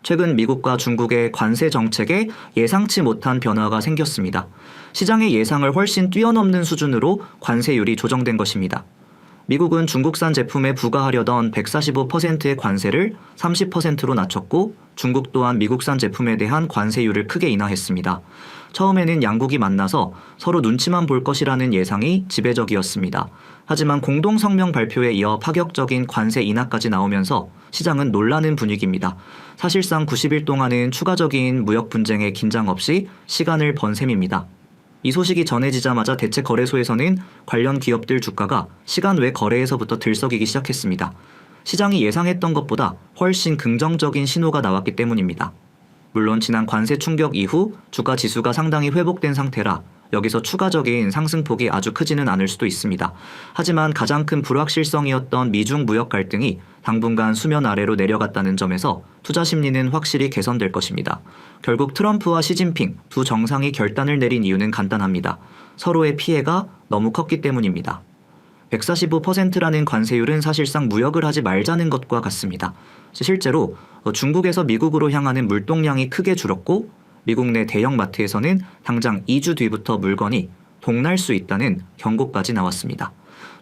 최근 미국과 중국의 관세 정책에 예상치 못한 변화가 생겼습니다. 시장의 예상을 훨씬 뛰어넘는 수준으로 관세율이 조정된 것입니다. 미국은 중국산 제품에 부과하려던 145%의 관세를 30%로 낮췄고 중국 또한 미국산 제품에 대한 관세율을 크게 인하했습니다. 처음에는 양국이 만나서 서로 눈치만 볼 것이라는 예상이 지배적이었습니다. 하지만 공동성명 발표에 이어 파격적인 관세 인하까지 나오면서 시장은 놀라는 분위기입니다. 사실상 90일 동안은 추가적인 무역 분쟁에 긴장 없이 시간을 번 셈입니다. 이 소식이 전해지자마자 대체 거래소에서는 관련 기업들 주가가 시간 외 거래에서부터 들썩이기 시작했습니다. 시장이 예상했던 것보다 훨씬 긍정적인 신호가 나왔기 때문입니다. 물론 지난 관세 충격 이후 주가 지수가 상당히 회복된 상태라 여기서 추가적인 상승폭이 아주 크지는 않을 수도 있습니다. 하지만 가장 큰 불확실성이었던 미중 무역 갈등이 당분간 수면 아래로 내려갔다는 점에서 투자 심리는 확실히 개선될 것입니다. 결국 트럼프와 시진핑 두 정상이 결단을 내린 이유는 간단합니다. 서로의 피해가 너무 컸기 때문입니다. 145%라는 관세율은 사실상 무역을 하지 말자는 것과 같습니다. 실제로 중국에서 미국으로 향하는 물동량이 크게 줄었고 미국 내 대형 마트에서는 당장 2주 뒤부터 물건이 동날 수 있다는 경고까지 나왔습니다.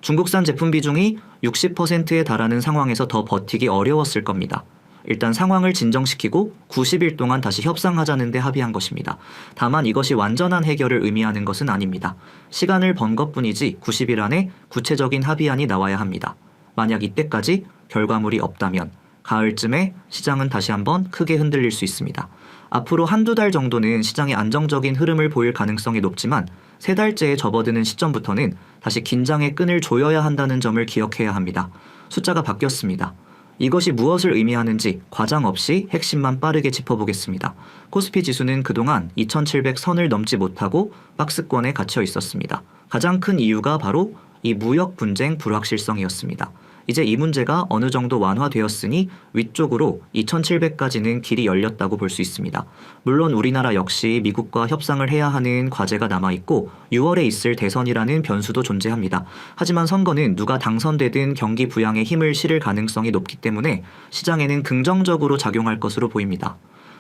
중국산 제품 비중이 60%에 달하는 상황에서 더 버티기 어려웠을 겁니다. 일단 상황을 진정시키고 90일 동안 다시 협상하자는 데 합의한 것입니다. 다만 이것이 완전한 해결을 의미하는 것은 아닙니다. 시간을 번 것뿐이지 90일 안에 구체적인 합의안이 나와야 합니다. 만약 이때까지 결과물이 없다면 가을쯤에 시장은 다시 한번 크게 흔들릴 수 있습니다. 앞으로 한두 달 정도는 시장의 안정적인 흐름을 보일 가능성이 높지만 3달째에 접어드는 시점부터는 다시 긴장의 끈을 조여야 한다는 점을 기억해야 합니다. 숫자가 바뀌었습니다. 이것이 무엇을 의미하는지 과장 없이 핵심만 빠르게 짚어보겠습니다. 코스피 지수는 그동안 2700선을 넘지 못하고 박스권에 갇혀 있었습니다. 가장 큰 이유가 바로 이 무역 분쟁 불확실성이었습니다. 이제 이 문제가 어느 정도 완화되었으니 위쪽으로 2700까지는 길이 열렸다고 볼 수 있습니다. 물론 우리나라 역시 미국과 협상을 해야 하는 과제가 남아있고 6월에 있을 대선이라는 변수도 존재합니다. 하지만 선거는 누가 당선되든 경기 부양에 힘을 실을 가능성이 높기 때문에 시장에는 긍정적으로 작용할 것으로 보입니다.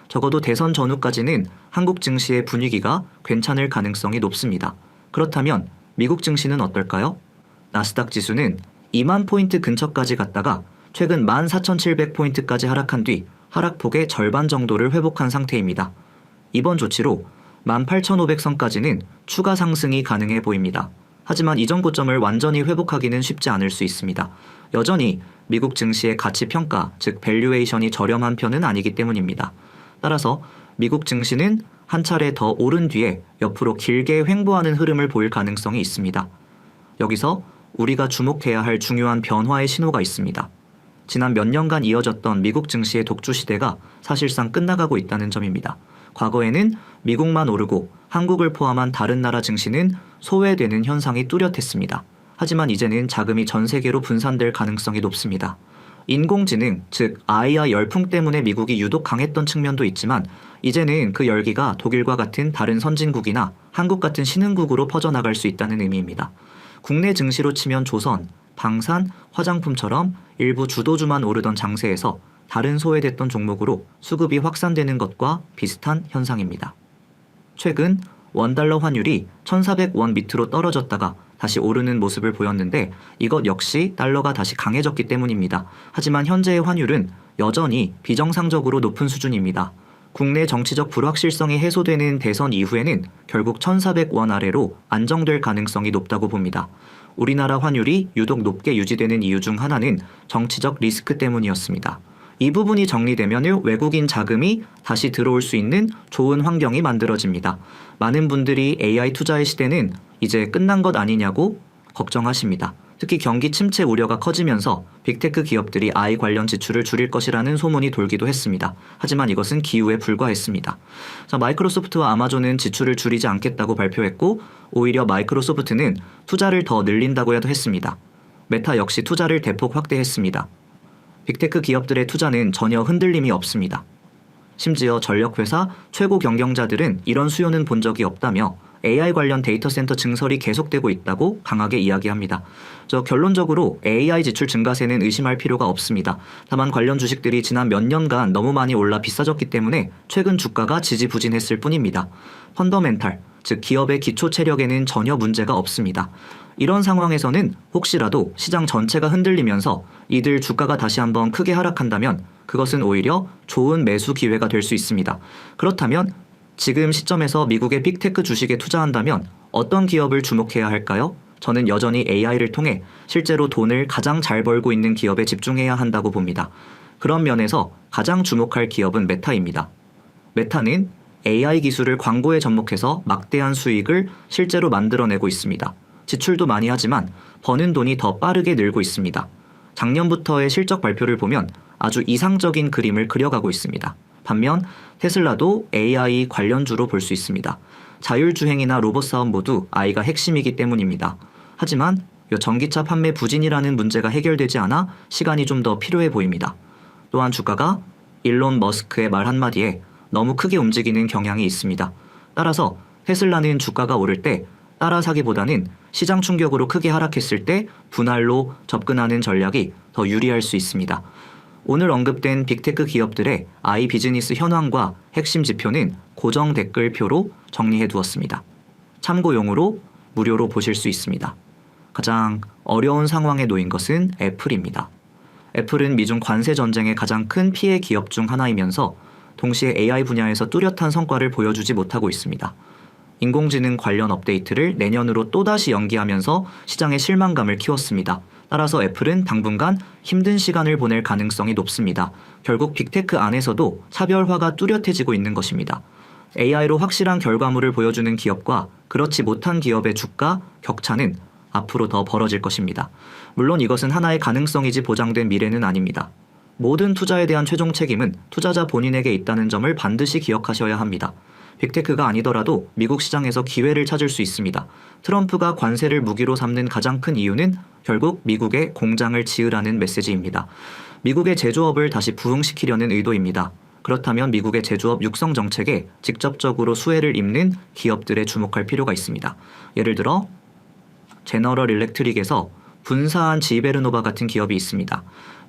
적어도 대선 전후까지는 한국 증시의 분위기가 괜찮을 가능성이 높습니다. 그렇다면 미국 증시는 어떨까요? 나스닥 지수는 2만 포인트 근처까지 갔다가 최근 14,700포인트까지 하락한 뒤 하락폭의 절반 정도를 회복한 상태입니다. 이번 조치로 18,500선까지는 추가 상승이 가능해 보입니다. 하지만 이전 고점을 완전히 회복하기는 쉽지 않을 수 있습니다. 여전히 미국 증시의 가치 평가, 즉 밸류에이션이 저렴한 편은 아니기 때문입니다. 따라서 미국 증시는 한 차례 더 오른 뒤에 옆으로 길게 횡보하는 흐름을 보일 가능성이 있습니다. 여기서 우리가 주목해야 할 중요한 변화의 신호가 있습니다. 지난 몇 년간 이어졌던 미국 증시의 독주 시대가 사실상 끝나가고 있다는 점입니다. 과거에는 미국만 오르고 한국을 포함한 다른 나라 증시는 소외되는 현상이 뚜렷했습니다. 하지만 이제는 자금이 전 세계로 분산될 가능성이 높습니다. 인공지능, 즉 AI 열풍 때문에 미국이 유독 강했던 측면도 있지만 이제는 그 열기가 독일과 같은 다른 선진국이나 한국 같은 신흥국으로 퍼져나갈 수 있다는 의미입니다. 국내 증시로 치면 조선, 방산, 화장품처럼 일부 주도주만 오르던 장세에서 다른 소외됐던 종목으로 수급이 확산되는 것과 비슷한 현상입니다. 최근 원달러 환율이 1,400원 밑으로 떨어졌다가 다시 오르는 모습을 보였는데 이것 역시 달러가 다시 강해졌기 때문입니다. 하지만 현재의 환율은 여전히 비정상적으로 높은 수준입니다. 국내 정치적 불확실성이 해소되는 대선 이후에는 결국 1,400원 아래로 안정될 가능성이 높다고 봅니다. 우리나라 환율이 유독 높게 유지되는 이유 중 하나는 정치적 리스크 때문이었습니다. 이 부분이 정리되면 외국인 자금이 다시 들어올 수 있는 좋은 환경이 만들어집니다. 많은 분들이 AI 투자의 시대는 이제 끝난 것 아니냐고 걱정하십니다. 특히 경기 침체 우려가 커지면서 빅테크 기업들이 AI 관련 지출을 줄일 것이라는 소문이 돌기도 했습니다. 하지만 이것은 기우에 불과했습니다. 마이크로소프트와 아마존은 지출을 줄이지 않겠다고 발표했고 오히려 마이크로소프트는 투자를 더 늘린다고 했습니다. 메타 역시 투자를 대폭 확대했습니다. 빅테크 기업들의 투자는 전혀 흔들림이 없습니다. 심지어 전력회사 최고 경영자들은 이런 수요는 본 적이 없다며 AI 관련 데이터 센터 증설이 계속되고 있다고 강하게 이야기합니다. 결론적으로 AI 지출 증가세는 의심할 필요가 없습니다. 다만 관련 주식들이 지난 몇 년간 너무 많이 올라 비싸졌기 때문에 최근 주가가 지지부진했을 뿐입니다. 펀더멘탈, 즉 기업의 기초 체력에는 전혀 문제가 없습니다. 이런 상황에서는 혹시라도 시장 전체가 흔들리면서 이들 주가가 다시 한번 크게 하락한다면 그것은 오히려 좋은 매수 기회가 될 수 있습니다. 그렇다면 지금 시점에서 미국의 빅테크 주식에 투자한다면 어떤 기업을 주목해야 할까요? 저는 여전히 AI를 통해 실제로 돈을 가장 잘 벌고 있는 기업에 집중해야 한다고 봅니다. 그런 면에서 가장 주목할 기업은 메타입니다. 메타는 AI 기술을 광고에 접목해서 막대한 수익을 실제로 만들어내고 있습니다. 지출도 많이 하지만 버는 돈이 더 빠르게 늘고 있습니다. 작년부터의 실적 발표를 보면 아주 이상적인 그림을 그려가고 있습니다. 반면 테슬라도 AI 관련주로 볼 수 있습니다. 자율주행이나 로봇 사업 모두 AI가 핵심이기 때문입니다. 하지만 전기차 판매 부진이라는 문제가 해결되지 않아 시간이 좀 더 필요해 보입니다. 또한 주가가 일론 머스크의 말 한마디에 너무 크게 움직이는 경향이 있습니다. 따라서 테슬라는 주가가 오를 때 따라 사기보다는 시장 충격으로 크게 하락했을 때 분할로 접근하는 전략이 더 유리할 수 있습니다. 오늘 언급된 빅테크 기업들의 AI 비즈니스 현황과 핵심 지표는 고정 댓글표로 정리해 두었습니다. 참고용으로 무료로 보실 수 있습니다. 가장 어려운 상황에 놓인 것은 애플입니다. 애플은 미중 관세 전쟁의 가장 큰 피해 기업 중 하나이면서 동시에 AI 분야에서 뚜렷한 성과를 보여주지 못하고 있습니다. 인공지능 관련 업데이트를 내년으로 또다시 연기하면서 시장의 실망감을 키웠습니다. 따라서 애플은 당분간 힘든 시간을 보낼 가능성이 높습니다. 결국 빅테크 안에서도 차별화가 뚜렷해지고 있는 것입니다. AI로 확실한 결과물을 보여주는 기업과 그렇지 못한 기업의 주가 격차는 앞으로 더 벌어질 것입니다. 물론 이것은 하나의 가능성이지 보장된 미래는 아닙니다. 모든 투자에 대한 최종 책임은 투자자 본인에게 있다는 점을 반드시 기억하셔야 합니다. 빅테크가 아니더라도 미국 시장에서 기회를 찾을 수 있습니다. 트럼프가 관세를 무기로 삼는 가장 큰 이유는 결국 미국에 공장을 지으라는 메시지입니다. 미국의 제조업을 다시 부흥시키려는 의도입니다. 그렇다면 미국의 제조업 육성 정책에 직접적으로 수혜를 입는 기업들에 주목할 필요가 있습니다. 예를 들어 제너럴 일렉트릭에서 분사한 지베르노바 같은 기업이 있습니다.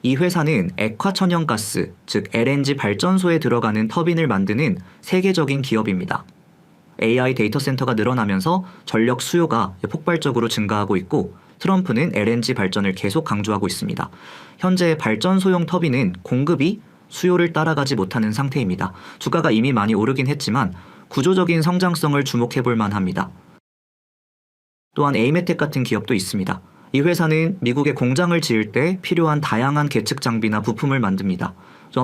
이 회사는 액화천연가스, 즉 LNG 발전소에 들어가는 터빈을 만드는 세계적인 기업입니다. AI 데이터 센터가 늘어나면서 전력 수요가 폭발적으로 증가하고 있고 트럼프는 LNG 발전을 계속 강조하고 있습니다. 현재 발전소용 터빈은 공급이 수요를 따라가지 못하는 상태입니다. 주가가 이미 많이 오르긴 했지만 구조적인 성장성을 주목해 볼 만합니다. 또한 에이메텍 같은 기업도 있습니다. 이 회사는 미국에 공장을 지을 때 필요한 다양한 계측 장비나 부품을 만듭니다.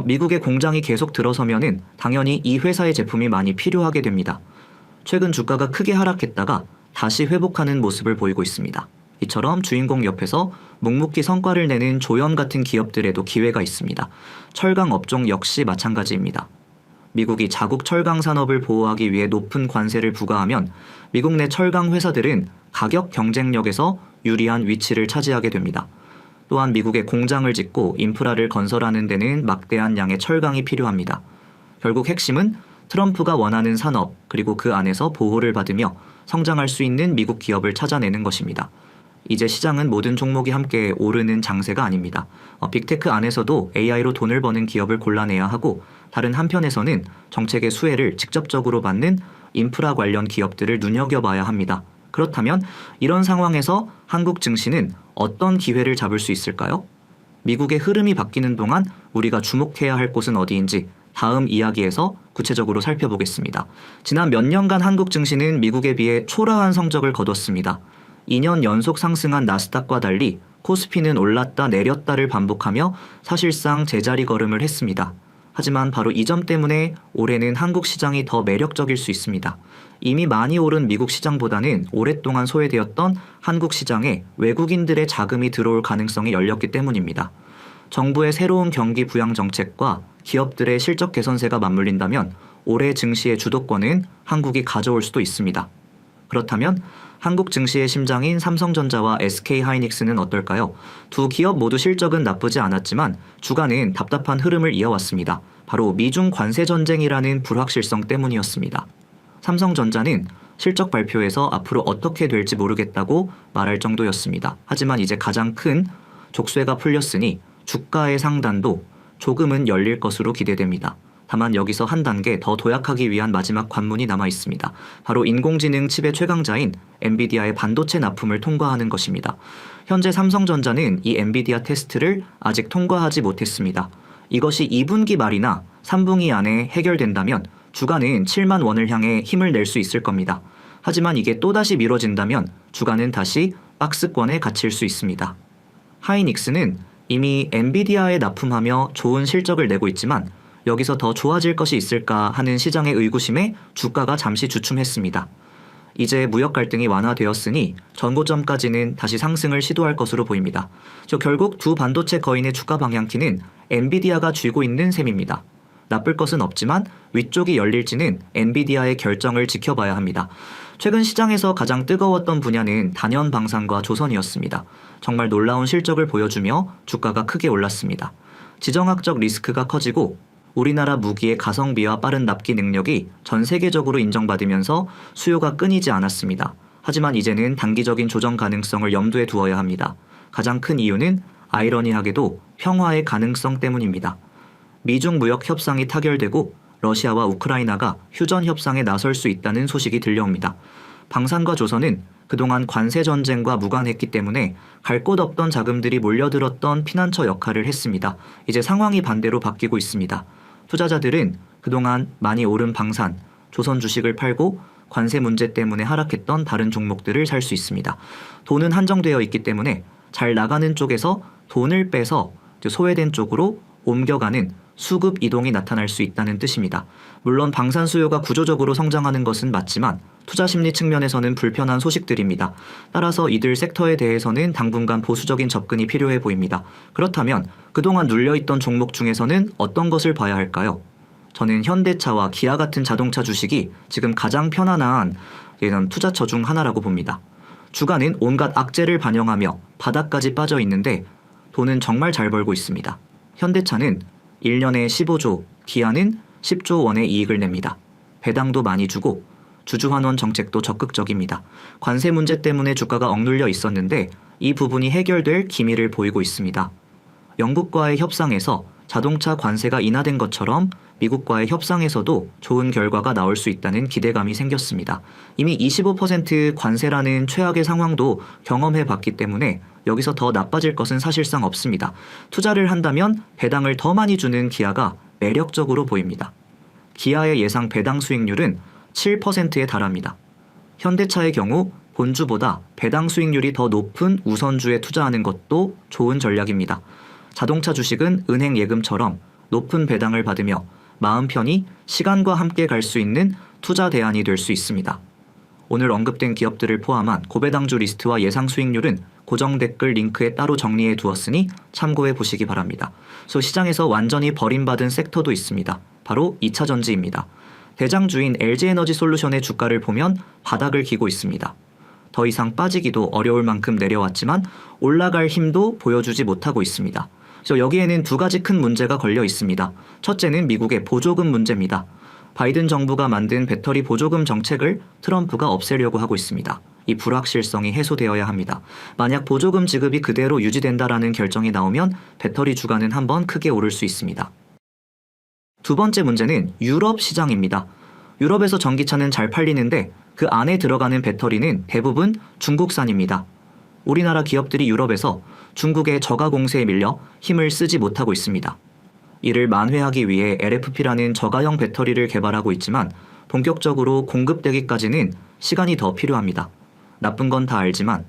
미국에 공장이 계속 들어서면은 당연히 이 회사의 제품이 많이 필요하게 됩니다. 최근 주가가 크게 하락했다가 다시 회복하는 모습을 보이고 있습니다. 이처럼 주인공 옆에서 묵묵히 성과를 내는 조연 같은 기업들에도 기회가 있습니다. 철강 업종 역시 마찬가지입니다. 미국이 자국 철강 산업을 보호하기 위해 높은 관세를 부과하면 미국 내 철강 회사들은 가격 경쟁력에서 유리한 위치를 차지하게 됩니다. 또한 미국에 공장을 짓고 인프라를 건설하는 데는 막대한 양의 철강이 필요합니다. 결국 핵심은 트럼프가 원하는 산업 그리고 그 안에서 보호를 받으며 성장할 수 있는 미국 기업을 찾아내는 것입니다. 이제 시장은 모든 종목이 함께 오르는 장세가 아닙니다. 빅테크 안에서도 AI로 돈을 버는 기업을 골라내야 하고 다른 한편에서는 정책의 수혜를 직접적으로 받는 인프라 관련 기업들을 눈여겨봐야 합니다. 그렇다면 이런 상황에서 한국 증시는 어떤 기회를 잡을 수 있을까요? 미국의 흐름이 바뀌는 동안 우리가 주목해야 할 곳은 어디인지 다음 이야기에서 구체적으로 살펴보겠습니다. 지난 몇 년간 한국 증시는 미국에 비해 초라한 성적을 거뒀습니다. 2년 연속 상승한 나스닥과 달리 코스피는 올랐다 내렸다를 반복하며 사실상 제자리 걸음을 했습니다. 하지만 바로 이 점 때문에 올해는 한국 시장이 더 매력적일 수 있습니다. 이미 많이 오른 미국 시장보다는 오랫동안 소외되었던 한국 시장에 외국인들의 자금이 들어올 가능성이 열렸기 때문입니다. 정부의 새로운 경기 부양 정책과 기업들의 실적 개선세가 맞물린다면 올해 증시의 주도권은 한국이 가져올 수도 있습니다. 그렇다면 한국 증시의 심장인 삼성전자와 SK하이닉스는 어떨까요? 두 기업 모두 실적은 나쁘지 않았지만 주가는 답답한 흐름을 이어왔습니다. 바로 미중 관세 전쟁이라는 불확실성 때문이었습니다. 삼성전자는 실적 발표에서 앞으로 어떻게 될지 모르겠다고 말할 정도였습니다. 하지만 이제 가장 큰 족쇄가 풀렸으니 주가의 상단도 조금은 열릴 것으로 기대됩니다. 다만 여기서 한 단계 더 도약하기 위한 마지막 관문이 남아 있습니다. 바로 인공지능 칩의 최강자인 엔비디아의 반도체 납품을 통과하는 것입니다. 현재 삼성전자는 이 엔비디아 테스트를 아직 통과하지 못했습니다. 이것이 2분기 말이나 3분기 안에 해결된다면 주가는 7만 원을 향해 힘을 낼 수 있을 겁니다. 하지만 이게 또다시 미뤄진다면 주가는 다시 박스권에 갇힐 수 있습니다. 하이닉스는 이미 엔비디아에 납품하며 좋은 실적을 내고 있지만 여기서 더 좋아질 것이 있을까 하는 시장의 의구심에 주가가 잠시 주춤했습니다. 이제 무역 갈등이 완화되었으니 전고점까지는 다시 상승을 시도할 것으로 보입니다. 결국 두 반도체 거인의 주가 방향키는 엔비디아가 쥐고 있는 셈입니다. 나쁠 것은 없지만 위쪽이 열릴지는 엔비디아의 결정을 지켜봐야 합니다. 최근 시장에서 가장 뜨거웠던 분야는 단연 방산과 조선이었습니다. 정말 놀라운 실적을 보여주며 주가가 크게 올랐습니다. 지정학적 리스크가 커지고 우리나라 무기의 가성비와 빠른 납기 능력이 전 세계적으로 인정받으면서 수요가 끊이지 않았습니다. 하지만 이제는 단기적인 조정 가능성을 염두에 두어야 합니다. 가장 큰 이유는 아이러니하게도 평화의 가능성 때문입니다. 미중 무역 협상이 타결되고 러시아와 우크라이나가 휴전 협상에 나설 수 있다는 소식이 들려옵니다. 방산과 조선은 그동안 관세 전쟁과 무관했기 때문에 갈 곳 없던 자금들이 몰려들었던 피난처 역할을 했습니다. 이제 상황이 반대로 바뀌고 있습니다. 투자자들은 그동안 많이 오른 방산, 조선 주식을 팔고 관세 문제 때문에 하락했던 다른 종목들을 살 수 있습니다. 돈은 한정되어 있기 때문에 잘 나가는 쪽에서 돈을 빼서 소외된 쪽으로 옮겨가는 수급 이동이 나타날 수 있다는 뜻입니다. 물론 방산 수요가 구조적으로 성장하는 것은 맞지만 투자 심리 측면에서는 불편한 소식들입니다. 따라서 이들 섹터에 대해서는 당분간 보수적인 접근이 필요해 보입니다. 그렇다면 그동안 눌려있던 종목 중에서는 어떤 것을 봐야 할까요? 저는 현대차와 기아 같은 자동차 주식이 지금 가장 편안한 투자처 중 하나라고 봅니다. 주가는 온갖 악재를 반영하며 바닥까지 빠져 있는데 돈은 정말 잘 벌고 있습니다. 현대차는 1년에 15조, 기아는 10조 원의 이익을 냅니다. 배당도 많이 주고 주주환원 정책도 적극적입니다. 관세 문제 때문에 주가가 억눌려 있었는데 이 부분이 해결될 기미를 보이고 있습니다. 영국과의 협상에서 자동차 관세가 인하된 것처럼 미국과의 협상에서도 좋은 결과가 나올 수 있다는 기대감이 생겼습니다. 이미 25% 관세라는 최악의 상황도 경험해 봤기 때문에 여기서 더 나빠질 것은 사실상 없습니다. 투자를 한다면 배당을 더 많이 주는 기아가 매력적으로 보입니다. 기아의 예상 배당 수익률은 7%에 달합니다. 현대차의 경우 본주보다 배당 수익률이 더 높은 우선주에 투자하는 것도 좋은 전략입니다. 자동차 주식은 은행 예금처럼 높은 배당을 받으며 마음 편히 시간과 함께 갈 수 있는 투자 대안이 될 수 있습니다. 오늘 언급된 기업들을 포함한 고배당주 리스트와 예상 수익률은 고정 댓글 링크에 따로 정리해 두었으니 참고해 보시기 바랍니다. 시장에서 완전히 버림받은 섹터도 있습니다. 바로 2차전지입니다. 대장주인 LG에너지솔루션의 주가를 보면 바닥을 기고 있습니다. 더 이상 빠지기도 어려울 만큼 내려왔지만 올라갈 힘도 보여주지 못하고 있습니다. 여기에는 두 가지 큰 문제가 걸려 있습니다. 첫째는 미국의 보조금 문제입니다. 바이든 정부가 만든 배터리 보조금 정책을 트럼프가 없애려고 하고 있습니다. 이 불확실성이 해소되어야 합니다. 만약 보조금 지급이 그대로 유지된다라는 결정이 나오면 배터리 주가는 한번 크게 오를 수 있습니다. 두 번째 문제는 유럽 시장입니다. 유럽에서 전기차는 잘 팔리는데 그 안에 들어가는 배터리는 대부분 중국산입니다. 우리나라 기업들이 유럽에서 중국의 저가 공세에 밀려 힘을 쓰지 못하고 있습니다. 이를 만회하기 위해 LFP라는 저가형 배터리를 개발하고 있지만 본격적으로 공급되기까지는 시간이 더 필요합니다. 나쁜 건 다 알지만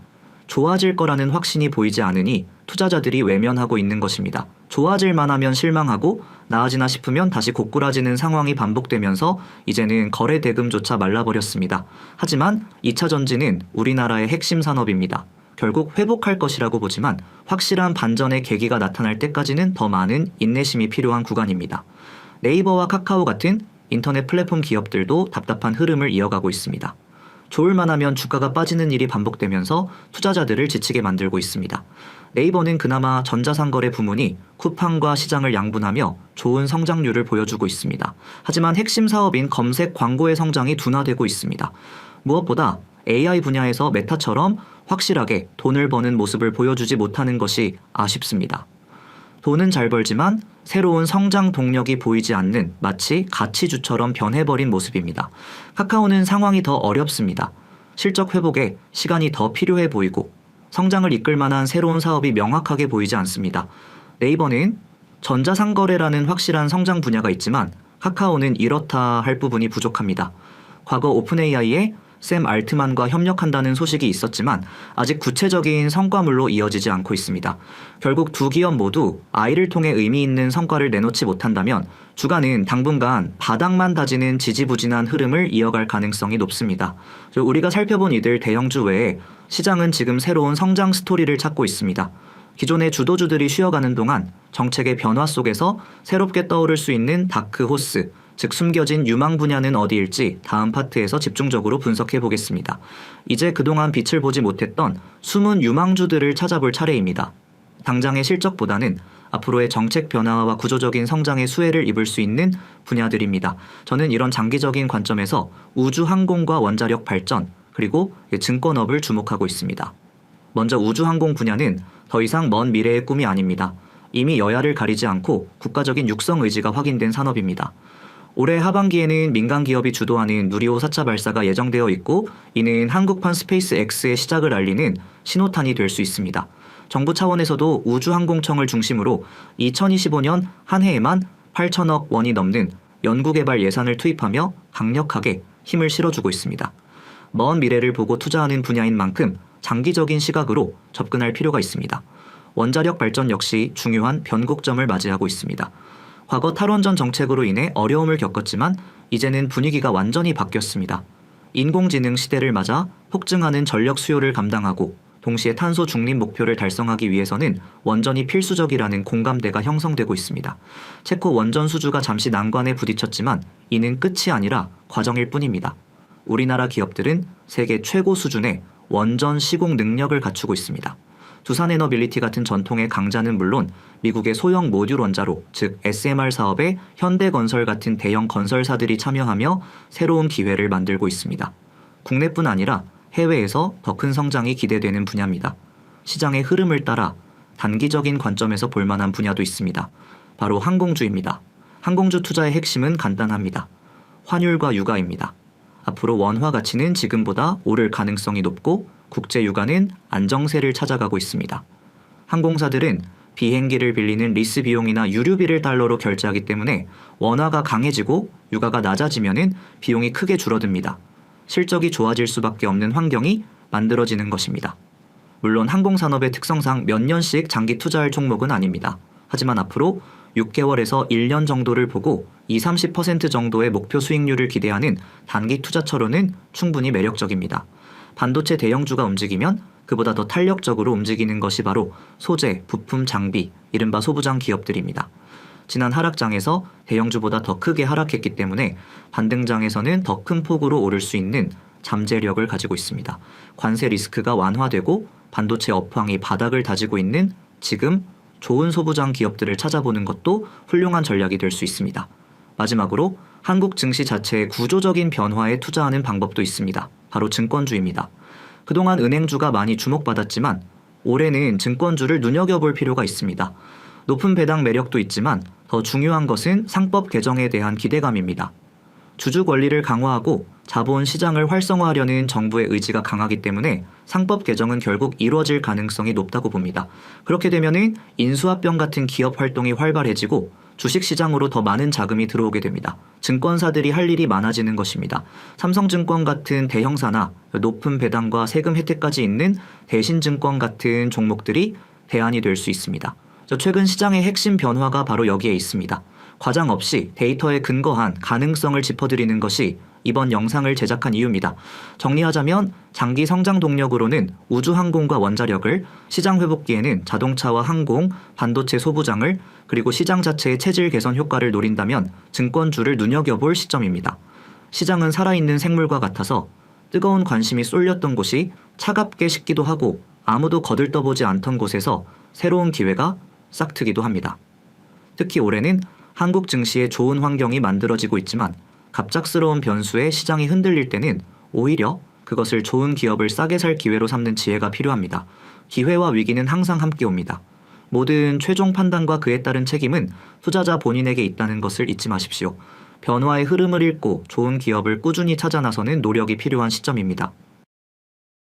좋아질 거라는 확신이 보이지 않으니 투자자들이 외면하고 있는 것입니다. 좋아질만 하면 실망하고 나아지나 싶으면 다시 고꾸라지는 상황이 반복되면서 이제는 거래 대금조차 말라버렸습니다. 하지만 2차 전지는 우리나라의 핵심 산업입니다. 결국 회복할 것이라고 보지만 확실한 반전의 계기가 나타날 때까지는 더 많은 인내심이 필요한 구간입니다. 네이버와 카카오 같은 인터넷 플랫폼 기업들도 답답한 흐름을 이어가고 있습니다. 좋을만 하면 주가가 빠지는 일이 반복되면서 투자자들을 지치게 만들고 있습니다. 네이버는 그나마 전자상거래 부문이 쿠팡과 시장을 양분하며 좋은 성장률을 보여주고 있습니다. 하지만 핵심 사업인 검색 광고의 성장이 둔화되고 있습니다. 무엇보다 AI 분야에서 메타처럼 확실하게 돈을 버는 모습을 보여주지 못하는 것이 아쉽습니다. 돈은 잘 벌지만 새로운 성장 동력이 보이지 않는 마치 가치주처럼 변해버린 모습입니다. 카카오는 상황이 더 어렵습니다. 실적 회복에 시간이 더 필요해 보이고 성장을 이끌 만한 새로운 사업이 명확하게 보이지 않습니다. 네이버는 전자상거래라는 확실한 성장 분야가 있지만 카카오는 이렇다 할 부분이 부족합니다. 과거 오픈AI의 샘 알트만과 협력한다는 소식이 있었지만 아직 구체적인 성과물로 이어지지 않고 있습니다. 결국 두 기업 모두 I를 통해 의미 있는 성과를 내놓지 못한다면 주가는 당분간 바닥만 다지는 지지부진한 흐름을 이어갈 가능성이 높습니다. 우리가 살펴본 이들 대형주 외에 시장은 지금 새로운 성장 스토리를 찾고 있습니다. 기존의 주도주들이 쉬어가는 동안 정책의 변화 속에서 새롭게 떠오를 수 있는 다크호스, 즉 숨겨진 유망 분야는 어디일지 다음 파트에서 집중적으로 분석해 보겠습니다. 이제 그동안 빛을 보지 못했던 숨은 유망주들을 찾아볼 차례입니다. 당장의 실적보다는 앞으로의 정책 변화와 구조적인 성장의 수혜를 입을 수 있는 분야들입니다. 저는 이런 장기적인 관점에서 우주항공과 원자력 발전, 그리고 증권업을 주목하고 있습니다. 먼저 우주항공 분야는 더 이상 먼 미래의 꿈이 아닙니다. 이미 여야를 가리지 않고 국가적인 육성 의지가 확인된 산업입니다. 올해 하반기에는 민간 기업이 주도하는 누리호 4차 발사가 예정되어 있고 이는 한국판 스페이스X의 시작을 알리는 신호탄이 될 수 있습니다. 정부 차원에서도 우주항공청을 중심으로 2025년 한 해에만 8천억 원이 넘는 연구개발 예산을 투입하며 강력하게 힘을 실어주고 있습니다. 먼 미래를 보고 투자하는 분야인 만큼 장기적인 시각으로 접근할 필요가 있습니다. 원자력 발전 역시 중요한 변곡점을 맞이하고 있습니다. 과거 탈원전 정책으로 인해 어려움을 겪었지만 이제는 분위기가 완전히 바뀌었습니다. 인공지능 시대를 맞아 폭증하는 전력 수요를 감당하고 동시에 탄소 중립 목표를 달성하기 위해서는 원전이 필수적이라는 공감대가 형성되고 있습니다. 체코 원전 수주가 잠시 난관에 부딪혔지만 이는 끝이 아니라 과정일 뿐입니다. 우리나라 기업들은 세계 최고 수준의 원전 시공 능력을 갖추고 있습니다. 두산에너빌리티 같은 전통의 강자는 물론 미국의 소형 모듈 원자로, 즉 SMR 사업에 현대건설 같은 대형 건설사들이 참여하며 새로운 기회를 만들고 있습니다. 국내뿐 아니라 해외에서 더 큰 성장이 기대되는 분야입니다. 시장의 흐름을 따라 단기적인 관점에서 볼 만한 분야도 있습니다. 바로 항공주입니다. 항공주 투자의 핵심은 간단합니다. 환율과 유가입니다. 앞으로 원화 가치는 지금보다 오를 가능성이 높고 국제 유가는 안정세를 찾아가고 있습니다. 항공사들은 비행기를 빌리는 리스 비용이나 유류비를 달러로 결제하기 때문에 원화가 강해지고 유가가 낮아지면은 비용이 크게 줄어듭니다. 실적이 좋아질 수밖에 없는 환경이 만들어지는 것입니다. 물론 항공산업의 특성상 몇 년씩 장기 투자할 종목은 아닙니다. 하지만 앞으로 6개월에서 1년 정도를 보고 20-30% 정도의 목표 수익률을 기대하는 단기 투자처로는 충분히 매력적입니다. 반도체 대형주가 움직이면 그보다 더 탄력적으로 움직이는 것이 바로 소재, 부품, 장비, 이른바 소부장 기업들입니다. 지난 하락장에서 대형주보다 더 크게 하락했기 때문에 반등장에서는 더 큰 폭으로 오를 수 있는 잠재력을 가지고 있습니다. 관세 리스크가 완화되고 반도체 업황이 바닥을 다지고 있는 지금 좋은 소부장 기업들을 찾아보는 것도 훌륭한 전략이 될 수 있습니다. 마지막으로 한국 증시 자체의 구조적인 변화에 투자하는 방법도 있습니다. 바로 증권주입니다. 그동안 은행주가 많이 주목받았지만 올해는 증권주를 눈여겨볼 필요가 있습니다. 높은 배당 매력도 있지만 더 중요한 것은 상법 개정에 대한 기대감입니다. 주주 권리를 강화하고 자본 시장을 활성화하려는 정부의 의지가 강하기 때문에 상법 개정은 결국 이루어질 가능성이 높다고 봅니다. 그렇게 되면은 인수합병 같은 기업 활동이 활발해지고 주식시장으로 더 많은 자금이 들어오게 됩니다. 증권사들이 할 일이 많아지는 것입니다. 삼성증권 같은 대형사나 높은 배당과 세금 혜택까지 있는 대신증권 같은 종목들이 대안이 될 수 있습니다. 최근 시장의 핵심 변화가 바로 여기에 있습니다. 과장 없이 데이터에 근거한 가능성을 짚어드리는 것이 이번 영상을 제작한 이유입니다. 정리하자면 장기 성장 동력으로는 우주항공과 원자력을, 시장 회복기에는 자동차와 항공, 반도체 소부장을, 그리고 시장 자체의 체질 개선 효과를 노린다면 증권주를 눈여겨볼 시점입니다. 시장은 살아있는 생물과 같아서 뜨거운 관심이 쏠렸던 곳이 차갑게 식기도 하고 아무도 거들떠보지 않던 곳에서 새로운 기회가 싹트기도 합니다. 특히 올해는 한국 증시에 좋은 환경이 만들어지고 있지만 갑작스러운 변수에 시장이 흔들릴 때는 오히려 그것을 좋은 기업을 싸게 살 기회로 삼는 지혜가 필요합니다. 기회와 위기는 항상 함께 옵니다. 모든 최종 판단과 그에 따른 책임은 투자자 본인에게 있다는 것을 잊지 마십시오. 변화의 흐름을 읽고 좋은 기업을 꾸준히 찾아 나서는 노력이 필요한 시점입니다.